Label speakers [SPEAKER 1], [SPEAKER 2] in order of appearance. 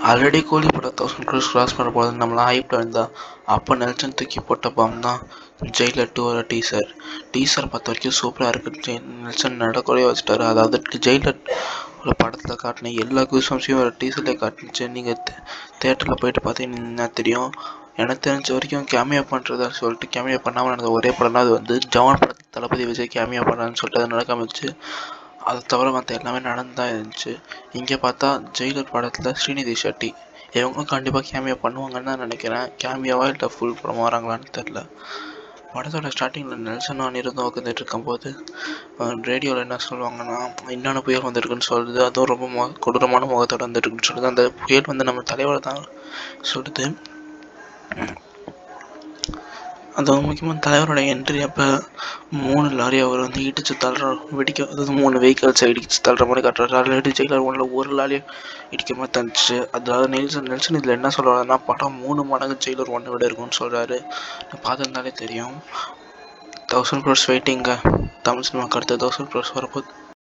[SPEAKER 1] Already கூலி படம் 1000 crores cross பண்ண போது நம்மளாம் ஹைப்ல இருந்தா அப்போ நெல்சன் தூக்கி போட்ட பாம் தான் ஜெயிலர் 2 டீசர் பார்த்த வரைக்கும் சூப்பராக இருக்கு. நெல்சன் நடக்கவே வச்சுட்டாரு. அதாவது ஜெயிலர் ஒரு படத்தில் காட்டின எல்லா கூஸ்பம்ஸையும் ஒரு டீசர்லேயே காட்டுச்சு. நீங்கள் தேட்டரில் போயிட்டு பார்த்தீங்கன்னா தெரியும். எனக்கு தெரிஞ்ச வரைக்கும் கேமியோ பண்ணுறதா சொல்லிட்டு கேமியோ பண்ணாமல் நடந்த ஒரே படம்னா அது வந்து ஜவான் படத்தில் தளபதி விஜய் கேமியோ பண்ணுறான்னு சொல்லிட்டு அது நடக்காம இருந்துச்சு. அதை தவிர மற்ற எல்லாமே நடந்துதான் இருந்துச்சு. இங்கே பார்த்தா ஜெயிலர் படத்தில் ஸ்ரீநிதி ஷெட்டி இவங்களும் கண்டிப்பாக கேமியோ பண்ணுவாங்கன்னு தான் நினைக்கிறேன். கேமியோவா இல்லை ஃபுல் படம் வராங்களான்னு தெரில. படத்தோட ஸ்டார்டிங்கில் நெல்சனும் அனிருத்தும் உட்காந்துட்டு இருக்கும்போது ரேடியோவில் என்ன சொல்லுவாங்கன்னா இன்னொன்று புயல் வந்துருக்குன்னு சொல்லுது. அதுவும் ரொம்ப கொடூரமான முகத்தோடு வந்துருக்குன்னு சொல்லுது. அந்த புயல் வந்து நம்ம தலைவர் தான் சொல்லுது. அந்த முக்கியமான தலைவரோட என்ட்ரி அப்போ 3 லாரி அவர் வந்து இடிச்சு தள்ளுற வெடிக்க, அதாவது 3 வெஹிக்கல்ஸை இடிச்சு தள்ளுற மாதிரி காட்டுறாரு. ஆல்ரெடி ஜெயிலர் 1ல ஒரு லாரியை இடிக்க மாதிரி தந்துச்சு. அதாவது நெல்சன் இதில் என்ன சொல்கிறாருன்னா படம் 3 மடங்கு ஜெயிலர் 1 விட இருக்கும்னு சொல்கிறாரு. பார்த்துருந்தாலே தெரியும். 1000 crores வெயிட்டிங்க தமிழ் சினிமாவுக்கு அடுத்து 1000 crores வரப்போகுது.